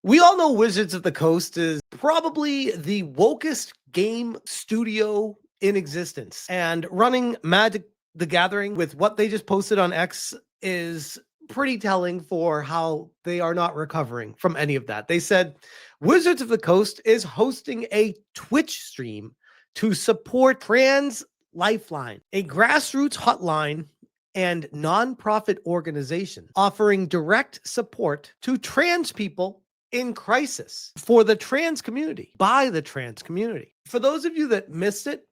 We all know Wizards of the Coast is probably the wokest game studio in existence. And running Magic the Gathering with what they just posted on X is pretty telling for how they are not recovering from any of that. They said Wizards of the Coast is hosting a Twitch stream to support Trans Lifeline, a grassroots hotline and nonprofit organization offering direct support to trans people in crisis for the trans community, by the trans community. For those of you that missed it,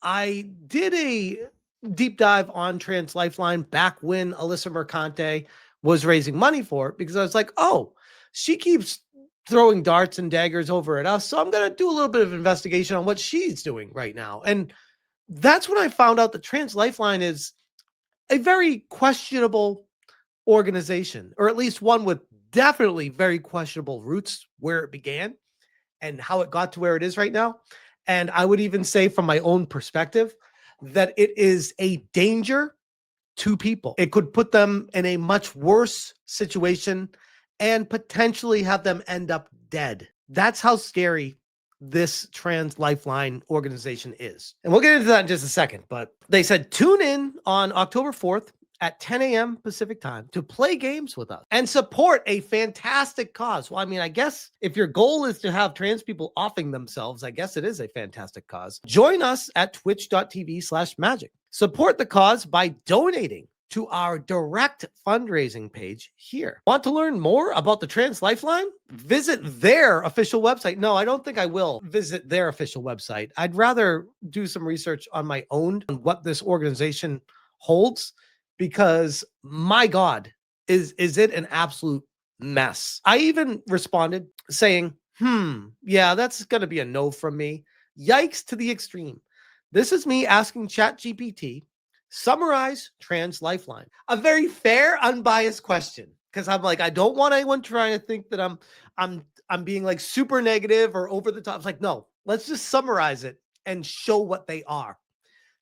I did a deep dive on Trans Lifeline back when Alyssa Mercante was raising money for it, because I was like, oh, she keeps throwing darts and daggers over at us. So I'm going to do a little bit of investigation on what she's doing right now. And that's when I found out that Trans Lifeline is a very questionable organization, or at least one with definitely very questionable roots where it began and how it got to where it is right now. And I would even say, from my own perspective, that it is a danger to people. It could put them in a much worse situation and potentially have them end up dead. That's how scary this Trans Lifeline organization is. And we'll get into that in just a second, but they said tune in on October 4th at 10 a.m. Pacific time to play games with us and support a fantastic cause. Well, I mean, I guess if your goal is to have trans people offing themselves, I guess it is a fantastic cause. Join us at twitch.tv/magic. Support the cause by donating to our direct fundraising page here. Want to learn more about the Trans Lifeline? Visit their official website. No, I don't think I will visit their official website. I'd rather do some research on my own on what this organization holds, because my God, is it an absolute mess. I even responded saying, yeah, that's going to be a no from me. Yikes to the extreme. This is me asking ChatGPT, summarize Trans Lifeline. A very fair, unbiased question, because I'm like, I don't want anyone trying to think that I'm being like super negative or over the top. It's like, no, let's just summarize it and show what they are.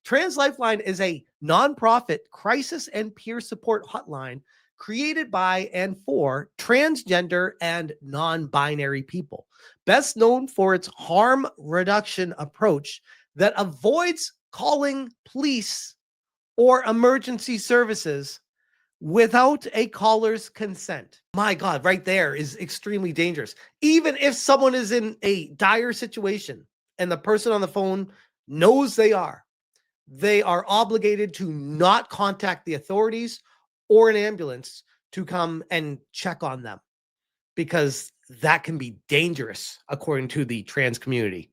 Trans Lifeline is a nonprofit crisis and peer support hotline created by and for transgender and non-binary people, best known for its harm reduction approach that avoids calling police or emergency services without a caller's consent. My God, right there is extremely dangerous. Even if someone is in a dire situation and the person on the phone knows they are obligated to not contact the authorities or an ambulance to come and check on them, because that can be dangerous, according to the trans community,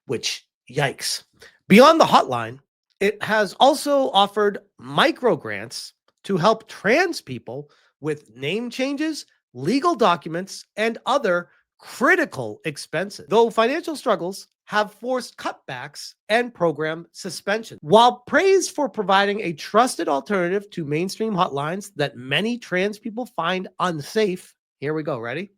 which, yikes. Beyond the hotline, it has also offered micro grants to help trans people with name changes, legal documents, and other critical expenses, though financial struggles have forced cutbacks and program suspension. While praised for providing a trusted alternative to mainstream hotlines that many trans people find unsafe, here we go, ready?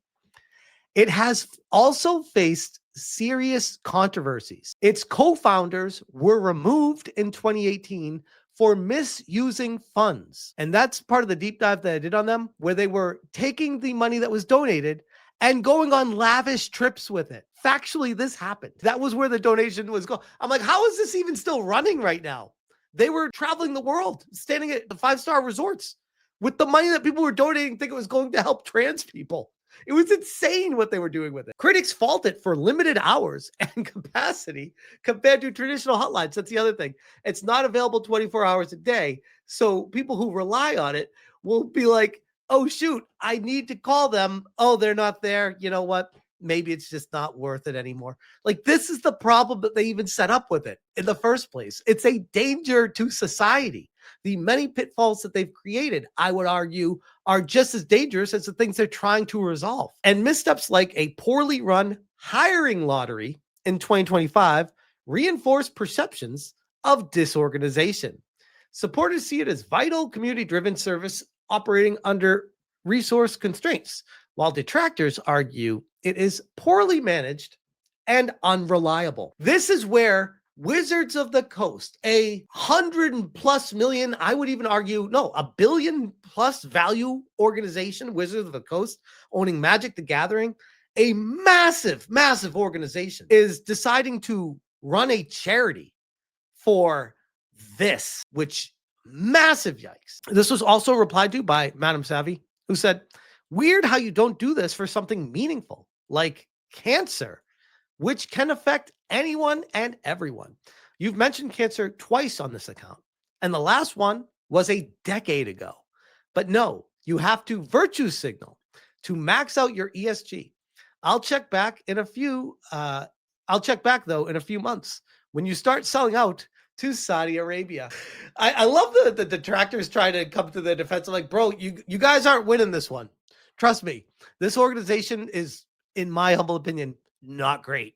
It has also faced serious controversies. Its co-founders were removed in 2018 for misusing funds. And that's part of the deep dive that I did on them, where they were taking the money that was donated and going on lavish trips with it. Factually, this happened. That was where the donation was going. I'm like, how is this even still running right now? They were traveling the world, staying at the 5-star resorts with the money that people were donating, think it was going to help trans people. It was insane what they were doing with it. Critics fault it for limited hours and capacity compared to traditional hotlines. That's the other thing. It's not available 24 hours a day. So people who rely on it will be like, oh, shoot, I need to call them. Oh, they're not there. You know what? Maybe it's just not worth it anymore. Like, this is the problem that they even set up with it in the first place. It's a danger to society. The many pitfalls that they've created, I would argue, are just as dangerous as the things they're trying to resolve. And missteps like a poorly run hiring lottery in 2025 reinforce perceptions of disorganization. Supporters see it as vital community-driven service operating under resource constraints, while detractors argue it is poorly managed and unreliable. This is where Wizards of the Coast, a 100+ million, I would even argue, no, $1 billion+ value organization, Wizards of the Coast, owning Magic the Gathering, a massive, massive organization, is deciding to run a charity for this, which massive yikes. This was also replied to by Madame Savvy, who said, weird how you don't do this for something meaningful, like cancer, which can affect anyone and everyone. You've mentioned cancer twice on this account, and the last one was a decade ago. But no, you have to virtue signal to max out your ESG. I'll check back though in a few months when you start selling out to Saudi Arabia. I love the detractors trying to come to the defense. I'm like, bro, you guys aren't winning this one. Trust me, this organization is, in my humble opinion, not great.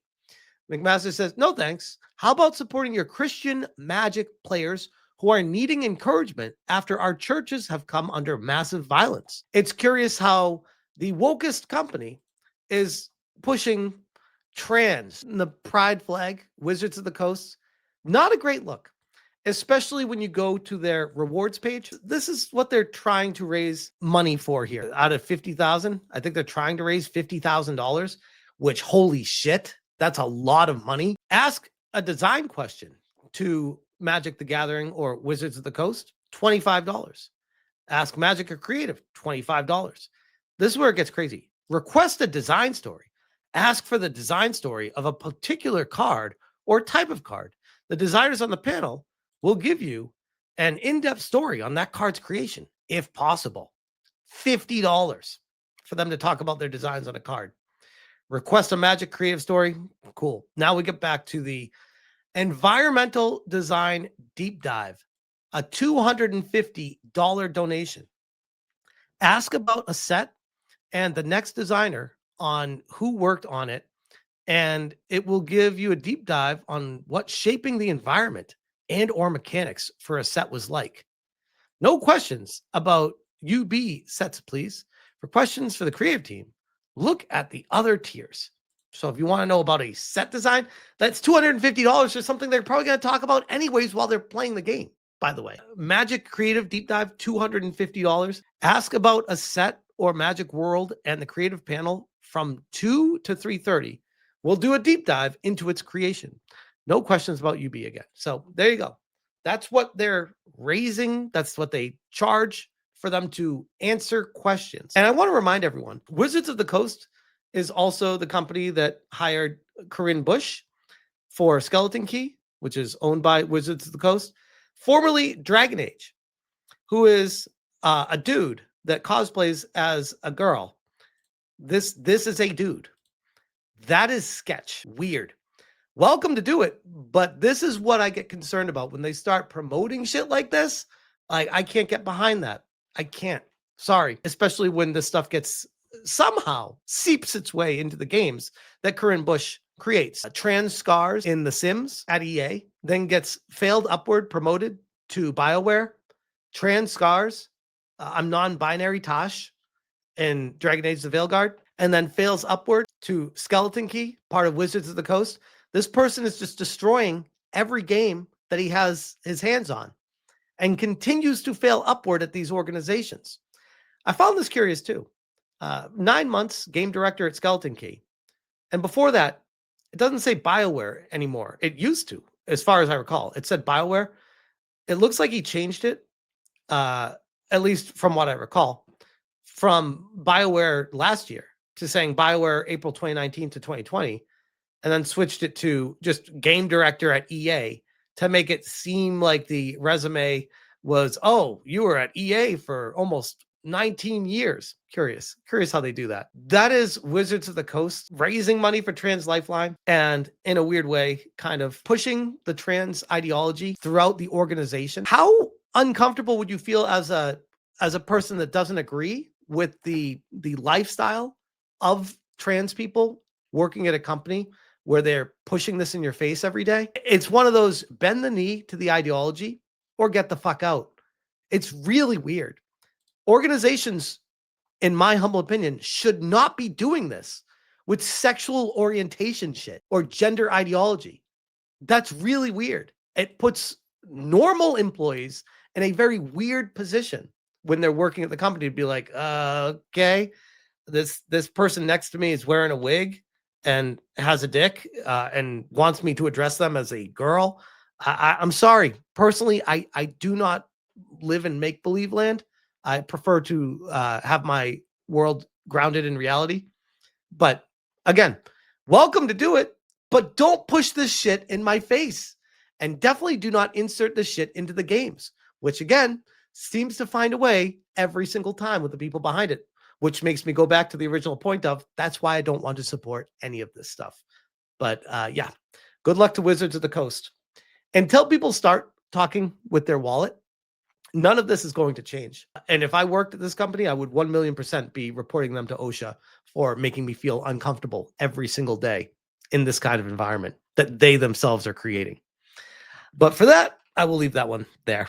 McMaster says, no thanks. How about supporting your Christian Magic players who are needing encouragement after our churches have come under massive violence? It's curious how the wokest company is pushing trans, the pride flag, Wizards of the Coast. Not a great look, especially when you go to their rewards page. This is what they're trying to raise money for here. Out of 50,000, I think they're trying to raise $50,000, which, holy shit, that's a lot of money. Ask a design question to Magic the Gathering or Wizards of the Coast, $25. Ask Magic or Creative, $25. This is where it gets crazy. Request a design story. Ask for the design story of a particular card or type of card. The designers on the panel will give you an in-depth story on that card's creation, if possible. $50 for them to talk about their designs on a card. Request a Magic creative story. Cool. Now we get back to the environmental design deep dive, a $250 donation. Ask about a set and the next designer on who worked on it, and it will give you a deep dive on what shaping the environment and or mechanics for a set was like. No questions about UB sets, please. For questions for the creative team, look at the other tiers. So if you want to know about a set design, that's $250 for something they're probably going to talk about anyways while they're playing the game, by the way. Magic creative deep dive, $250. Ask about a set or Magic World and the creative panel from 2 to 3:30. We'll do a deep dive into its creation. No questions about UB again. So there you go. That's what they're raising. That's what they charge for them to answer questions. And I want to remind everyone, Wizards of the Coast is also the company that hired Corinne Bush for Skeleton Key, which is owned by Wizards of the Coast, formerly Dragon Age, who is a dude that cosplays as a girl. This is a dude. That is sketch. Weird. Welcome to do it, but this is what I get concerned about when they start promoting shit like this. I can't get behind that. I can't. Sorry. Especially when this stuff gets somehow seeps its way into the games that Corinne Bush creates. Trans Scars in The Sims at EA then gets failed upward promoted to BioWare. Trans Scars, I'm non-binary Tosh in Dragon Age the Veilguard, and then fails upward to Skeleton Key, part of Wizards of the Coast. This person is just destroying every game that he has his hands on and continues to fail upward at these organizations. I found this curious too. 9 months, game director at Skeleton Key. And before that, it doesn't say BioWare anymore. It used to, as far as I recall. It said BioWare. It looks like he changed it, at least from what I recall, from BioWare last year to saying BioWare April 2019 to 2020, and then switched it to just game director at EA to make it seem like the resume was, oh, you were at EA for almost 19 years. Curious how they do that. That is Wizards of the Coast raising money for Trans Lifeline and in a weird way kind of pushing the trans ideology throughout the organization. How uncomfortable would you feel as a person that doesn't agree with the lifestyle of trans people working at a company where they're pushing this in your face every day? It's one of those bend the knee to the ideology or get the fuck out. It's really weird. Organizations, in my humble opinion, should not be doing this with sexual orientation shit or gender ideology. That's really weird. It puts normal employees in a very weird position when they're working at the company to be like, okay, this person next to me is wearing a wig and has a dick and wants me to address them as a girl. I'm sorry. Personally, I do not live in make-believe land. I prefer to have my world grounded in reality. But again, welcome to do it, but don't push this shit in my face. And definitely do not insert this shit into the games, which again seems to find a way every single time with the people behind it, which makes me go back to the original point of that's why I don't want to support any of this stuff. But yeah, good luck to Wizards of the Coast. Until people start talking with their wallet, none of this is going to change. And if I worked at this company, I would 1,000,000% be reporting them to OSHA for making me feel uncomfortable every single day in this kind of environment that they themselves are creating. But for that, I will leave that one there.